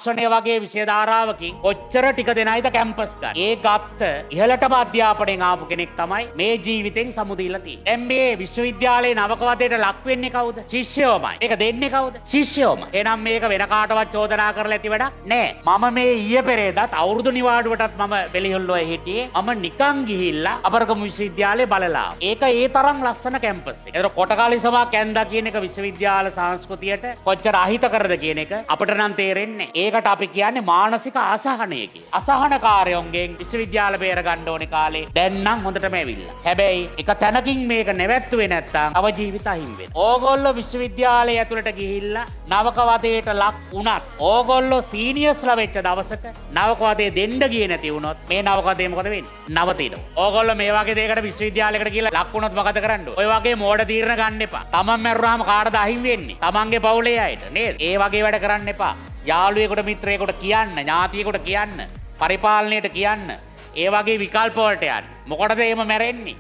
තාක්ෂණය වගේ විෂය ධාරාවකින් කොච්චර ටික දෙනයිද කැම්පස් ගන්න. ඒ ගත්ත ඉහළටම අධ්‍යාපනයෙන් ආපු කෙනෙක් තමයි මේ ජීවිතෙන් සමුදීලා තියෙන්නේ. දැන් මේ විශ්වවිද්‍යාලයේ නවකවදයට ලක් වෙන්නේ කවුද? ශිෂ්‍යයෝමයි. ඒක දෙන්නේ කවුද? ශිෂ්‍යයෝමයි. එහෙනම් මේක වෙන කාටවත් චෝදනා කරලා ඇති වැඩක් නෑ. මම මේ ඊයේ පෙරේදත් අවුරුදු නිවාඩුවටත් මම බෙලිහොල්ලෝයේ හිටියේ. මම නිකන් ගිහිල්ලා අපරගම විශ්වවිද්‍යාලේ බලලා. ඒක ඒ තරම් ලස්සන කැම්පස් එක. ඒතර කොටකාලිසමක් ඇන්දා කියන එක විශ්වවිද්‍යාල සංස්කෘතියට කොච්චර අහිත කරද කියන එක අපිට නම් තේරෙන්නේ. ඒකට අපි කියන්නේ මානසික අසහනය කියලා. අසහනකාරයෝන්ගෙන් විශ්වවිද්‍යාල බේර ගන්න ඕනේ කාලේ දැන් නම් හොඳටම ඇවිල්ලා. හැබැයි එක තැනකින් මේක නැවැත්තුවේ නැත්තම් තව ජීවිත අහිමි වෙනවා. ඕගොල්ලෝ විශ්වවිද්‍යාලය ඇතුළට ගිහිල්ලා නවකවදයට ලක් වුණත් ඕගොල්ලෝ සීනියර්ස්ලා වෙච්ච දවසක නවකවදේ දෙන්න ගියේ නැති වුණොත් මේ නවකවදේ මොකද වෙන්නේ? නවතිනවා. ඕගොල්ලෝ මේ වගේ දෙයකට විශ්වවිද්‍යාලයකට ගිහිල්ලා ලක් වුණොත් මොකද කරන්න ඕනේ? ඔය වගේ මෝඩ තීරණ ගන්න එපා. තමන් මැරුවාම කාටද අහිමි වෙන්නේ? තමන්ගේ පවුලේ අයට නේද? ඒ වගේ වැඩ කරන්න එපා. යාළුවෙකුට මිත්‍රයෙකුට කියන්න, ඥාතියෙකුට කියන්න, පරිපාලනයට කියන්න. ඒ වගේ විකල්ප වලට යන්න. මොකටද එහෙම මැරෙන්නේ?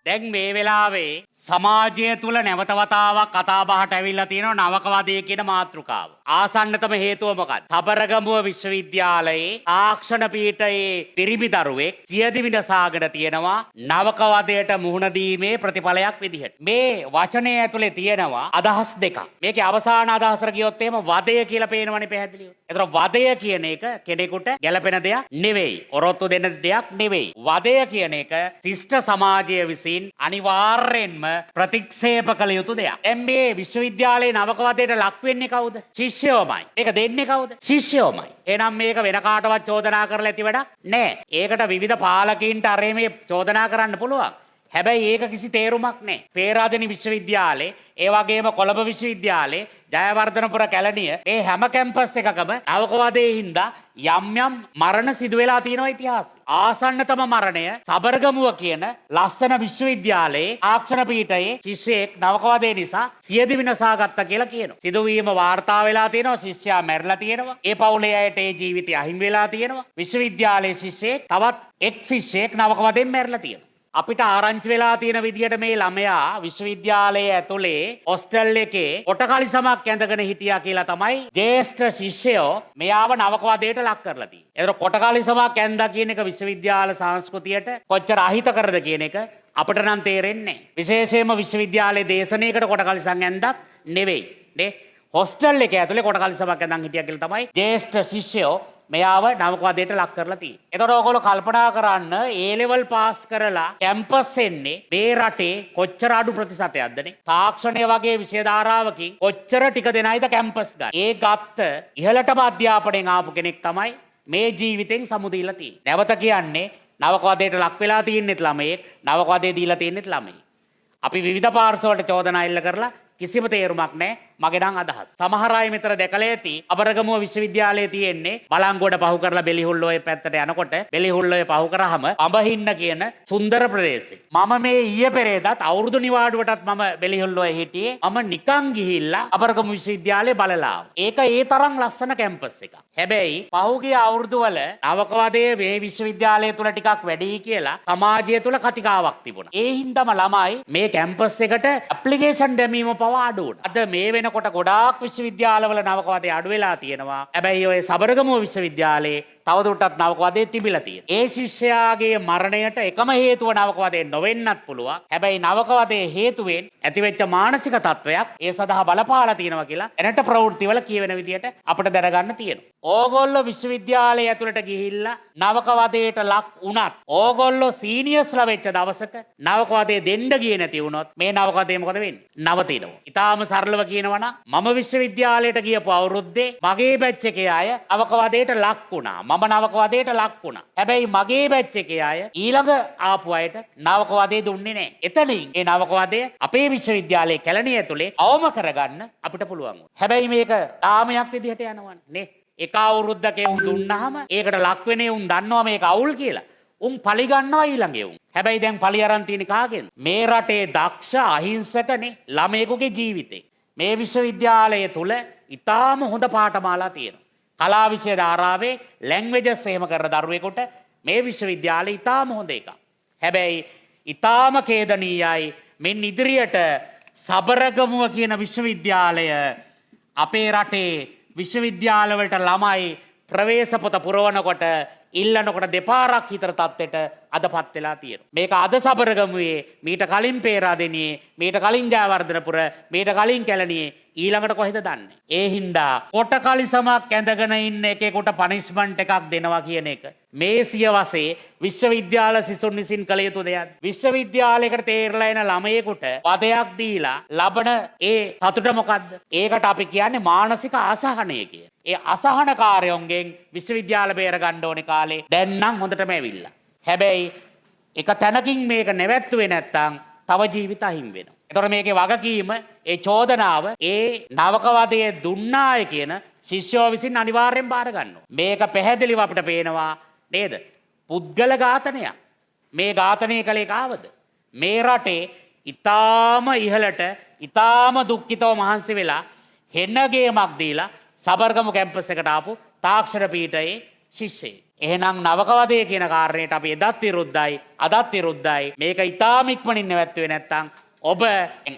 දැන් මේ වෙලාවේ සමාජය තුළ නැවත වතාවක් කතාබහට ඇවිල්ලා තියෙනවා නවකවදය කියන මාතෘකාව. ආසන්නතම හේතුව මොකක්ද? සබරගමුව විශ්වවිද්‍යාලයේ තාක්ෂණ පීඨයේ පිරිමි දරුවෙක් සියදිවි නසාගෙන තියෙනවා නවකවදයට මුහුණ දීමේ ප්‍රතිඵලයක් විදිහට. මේ වචනය ඇතුලේ තියෙනවා අදහස් දෙකක්. මේකේ අවසාන අදහසට ගියොත් එහෙම වදය කියලා පේනවනේ පැහැදිලිව. ඒතර වදය කියන එක කෙනෙකුට ගැළපෙන දෙයක් නෙවෙයි. ඔරොත්තු දෙන දෙයක් නෙවෙයි. වදය කියන එක ශිෂ්ට සමාජය විසින් අනිවාර්යෙන්ම ප්‍රතික්ෂේප කළ යුතු දෙයක්. දැන් මේ විශ්වවිද්‍යාලයේ නවකවදයට ලක් වෙන්නේ කවුද? ශිෂ්‍යයෝමයි. ඒක දෙන්නේ කවුද? ශිෂ්‍යයෝමයි. එහෙනම් මේක වෙන කාටවත් චෝදනා කරලා ඇති වැඩක් නෑ. ඒකට විවිධ පාලකීන්ට අරේ මේ චෝදනා කරන්න පුළුවන්. හැබැයි ඒක කිසි තේරුමක් නෑ. පේරාදෙණි විශ්වවිද්‍යාලේ, ඒ වගේම කොළඹ විශ්වවිද්‍යාලේ, ජයවර්ධනපුර කැලණිය මේ හැම කැම්පස් එකකම නවකවදේ හින්දා යම් යම් මරණ සිදු වෙලා තියෙනවා ඉතිහාසෙ. ආසන්නතම මරණය සබරගමුව කියන ලස්සන විශ්වවිද්‍යාලයේ තාක්ෂණ පීඨයේ ශිෂ්‍යයෙක් නවකවදේ නිසා සියදිවි නසා ගත්තා කියලා කියනවා. සිදුවීම වාර්තා වෙලා තියෙනවා. ශිෂ්‍යයා මැරිලා තියෙනවා. ඒ පවුලේ අයට ඒ ජීවිතය අහිමි වෙලා තියෙනවා. විශ්වවිද්‍යාලයේ ශිෂ්‍යයෙක් තවත් එක් ශිෂ්‍යයෙක් නවකවදෙන් මැරිලා තියෙනවා. අපිට ආරංචි වෙලා තියෙන විදිහට මේ ළමයා විශ්වවිද්‍යාලයේ ඇතුලේ හොස්ටල් එකේ කොටකලිසමක් ඇඳගෙන හිටියා කියලා තමයි ජ්‍යෙෂ්ඨ ශිෂ්‍යයෝ මෙයාව නවකවදයට ලක් කරලා තියෙන්නේ. ඒතර කොටකලිසමක් ඇඳා කියන එක විශ්වවිද්‍යාල සංස්කෘතියට කොච්චර අහිත කරද කියන එක අපිට නම් තේරෙන්නේ නැහැ. විශේෂයෙන්ම විශ්වවිද්‍යාලයේ දේශනයකට කොටකලිසම් ඇඳක් නෙවෙයි. නේ? හොස්ටල් එක ඇතුලේ කොටකලිසමක් ඇඳන් හිටියා කියලා තමයි ජ්‍යෙෂ්ඨ ශිෂ්‍යයෝ මෙයාව නවකවදයට ලක් කරලා තියෙන්නේ. එතකොට ඕගොල්ලෝ කල්පනා කරන්න A level පාස් කරලා කැම්පස් එන්නේ මේ රටේ කොච්චර අඩු ප්‍රතිශතයක්දනේ. තාක්ෂණය වගේ විෂය ධාරාවකින් කොච්චර ටික දෙනයිද කැම්පස් ගන්න. ඒ ගත්ත ඉහළටම අධ්‍යාපනයෙන් ආපු කෙනෙක් තමයි මේ ජීවිතෙන් සමුදීලා තියෙන්නේ. නැවත කියන්නේ නවකවදයට ලක් වෙලා තියෙන්නෙත් ළමයෙක්, නවකවදේ දීලා තියෙන්නෙත් ළමයෙක්. අපි විවිධ පාර්ශවවලට චෝදනා එල්ල කරලා කිසිම තේරුමක් නැහැ. මගේ නම් අදහස්. සමහර අය මෙතන දැකලා ඇති අපරගමුව විශ්වවිද්‍යාලයේ තියෙන්නේ බලංගොඩ පහු කරලා බෙලිහුල්ලෝයේ පැත්තට යනකොට බෙලිහුල්ලෝයේ පහු කරාම අඹහින්න කියන සුන්දර ප්‍රදේශේ. මම මේ ඊයේ පෙරේදත් අවුරුදු නිවාඩුවටත් මම බෙලිහුල්ලෝයේ හිටියේ. මම නිකන් ගිහිල්ලා අපරගමුව විශ්වවිද්‍යාලේ බලලා. ඒක ඒ තරම් ලස්සන කැම්පස් එකක්. හැබැයි පහුගිය අවුරුදු වල නවකවදේ මේ විශ්වවිද්‍යාලය තුල ටිකක් වැඩි කියලා සමාජය තුල කතිකාවක් තිබුණා. ඒ හින්දාම ළමයි මේ කැම්පස් එකට ඇප්ලිකේෂන් දැමීම පවා අඩු වුණා. අද මේ වෙනකොට ගොඩාක් විශ්වවිද්‍යාලවල නවකවදේ අඩු වෙලා තියෙනවා. හැබැයි ඔය සබරගමුව විශ්වවිද්‍යාලයේ තවදුරටත් නවකවදේ තිබිලා තියෙනවා. ඒ ශිෂ්‍යයාගේ මරණයට එකම හේතුව නවකවදේ නොවෙන්නත් පුළුවන්. හැබැයි නවකවදේ හේතුවෙන් ඇතිවෙච්ච මානසික තත්වයක් ඒ සඳහා බලපාලා තියෙනවා කියලා එනට ප්‍රවෘත්තිවල කියවෙන විදිහට අපිට දැනගන්න තියෙනවා. ඕගොල්ලෝ විශ්වවිද්‍යාලය ඇතුළට ගිහිල්ලා නවකවදයට ලක් වුණත් ඕගොල්ලෝ සීනියර්ස්ලා වෙච්ච දවසක නවකවදේ දෙන්න ගියේ නැති වුණොත් මේ නවකවදේ මොකද වෙන්නේ? නවතිනවා. ඊටාම සරලව කියනවා නම් මම විශ්වවිද්‍යාලයට ගියපු අවුරුද්දේ මගේ බැච් එකේ අය නවකවදයට ලක් වුණා. මම නවකවදයට ලක් වුණා. හැබැයි මගේ බැච් එකේ අය ඊළඟ ආපු අයට නවකවදේ දුන්නේ නැහැ. එතනින් ඒ නවකවදේ අපේ විශ්වවිද්‍යාලයේ කැලණිය ඇතුලේ අවම කරගන්න අපිට පුළුවන්. හැබැයි මේක තාමයක් විදිහට යනවනේ නේ. එක අවුරුද්දක උන් දුන්නාම ඒකට ලක් වෙනේ උන් දන්නවා මේක අවුල් කියලා. උන් පලි ගන්නවා ඊළඟේ උන්. හැබැයි දැන් පලි අරන් තියෙන්නේ කාගෙන්ද? මේ රටේ දක්ෂ අහිංසකනේ ළමයෙකුගේ ජීවිතේ. මේ විශ්වවිද්‍යාලය තුල ඉතාම හොඳ පාඨමාලා තියෙනවා. කලා විෂය ධාරාවේ ලැන්ග්වේජස් එහෙම කරන දරුවෙකුට මේ විශ්වවිද්‍යාලය ඉතාම හොඳ එකක්. හැබැයි ඉතාම ඛේදනීයයි මෙන් ඉදිරියට සබරගමුව කියන විශ්වවිද්‍යාලය අපේ රටේ විශ්වවිද්‍යාලවලට ළමයි ප්‍රවේශ පොත පුරවනකොට ඉල්ලනකොට දෙපාරක් හිතර තත්ත්වයට අදපත් වෙලා තියෙනවා. මේක අද සබරගමුවේ මීට කලින් පේරාදෙනියේ මීට කලින් ජයවර්ධනපුර මීට කලින් කැලණියේ ඊළඟට කොහෙද දන්නේ? ඒ හින්දා කොට කලිසමක් ඇඳගෙන ඉන්න එකෙකුට පනිෂ්මන්ට් එකක් දෙනවා කියන එක මේ සියවසේ විශ්වවිද්‍යාල සිසුන් විසින් කළ යුතු දෙයක්. විශ්වවිද්‍යාලයකට තේරලා එන ළමයෙකුට පදයක් දීලා ලබන ඒ සතුට මොකද්ද? ඒකට අපි කියන්නේ මානසික අසහනය කිය. ඒ අසහනකාරයොන්ගෙන් විශ්වවිද්‍යාල බේර ගන්න ඕනේ කාලේ දැන් නම් හොඳටම ඇවිල්ලා. හැබැයි එක තැනකින් මේක නැවැත්තුවේ නැත්තම් තව ජීවිත අහිමි වෙනවා. එතකොට මේකේ වගකීම ඒ චෝදනාව ඒ නවකවදයේ දුන්නාය කියන ශිෂ්‍යෝ විසින් අනිවාර්යෙන් බාර ගන්නවා. මේක පැහැදිලිව අපිට පේනවා නේද? පුද්ගල ඝාතනයක්. මේ ඝාතනය කළේ කාවද? මේ රටේ ඊටාම ඉහළට ඊටාම දුක්ඛිතව මහන්සි වෙලා හෙන්න ගේමක් දීලා සබර්ගමු කැම්පස් එකට ආපු තාක්ෂණ පීඨයේ ශිෂ්‍යයෙක්. එහෙනම් නවකවදය කියන කාරණයට අපි එදත් විරුද්ධයි අදත් විරුද්ධයි. මේක ඊටාම ඉක්මනින් නැවැත්තුවේ නැත්තම් ඔබ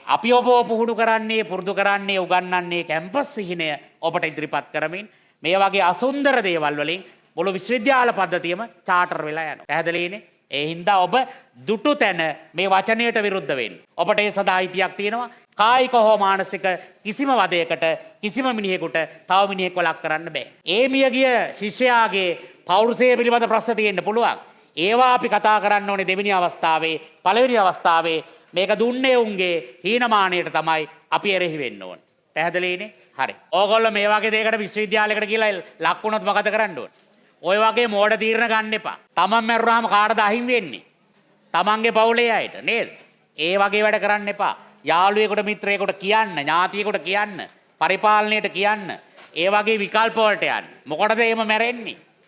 අපි ඔබ පුහුණු කරන්නේ පුරුදු කරන්නේ උගන්වන්නේ කැම්පස් සිහිනය ඔබට ඉදිරිපත් කරමින් මේ වගේ අසුන්දර දේවල් වලින් මුළු විශ්වවිද්‍යාල පද්ධතියම චාටර් වෙලා යනවා. පැහැදිලිනේ? ඒ හින්දා ඔබ දුටු තැන මේ වචනයට විරුද්ධ වෙන්න. ඔබට ඒ සදා අයිතියක් තියෙනවා. කායික හෝ මානසික කිසිම වදයකට කිසිම මිනිහෙකුට තව මිනිහෙක්ව ලක් කරන්න බෑ. ඒ මියගිය ශිෂ්‍යයාගේ පෞරුෂය පිළිබඳ ප්‍රශ්න තියෙන්න පුළුවන්. ඒවා අපි කතා කරන්න ඕනේ දෙවෙනි අවස්ථාවේ. පළවෙනි අවස්ථාවේ මේක දුන්නේ උන්ගේ හීනමානයට තමයි අපි එරෙහි වෙන්න ඕන. පැහැදිලිනේ? හරි. ඕගොල්ලෝ මේ වගේ දෙයකට විශ්වවිද්‍යාලයකට ගිහලා ලක් වුණොත් මොකද කරන්න ඕන? ඔය වගේ මෝඩ තීරණ ගන්න එපා. Taman මැරුවාම කාටද අහිමි වෙන්නේ? Tamanගේ පවුලේ අයට නේද? ඒ වගේ වැඩ කරන්න එපා. යාළුවෙකුට මිත්‍රයෙකුට කියන්න, ඥාතියෙකුට කියන්න, පරිපාලනයට කියන්න. ඒ වගේ විකල්ප වලට යන්න. මොකටද එහෙම මැරෙන්නේ?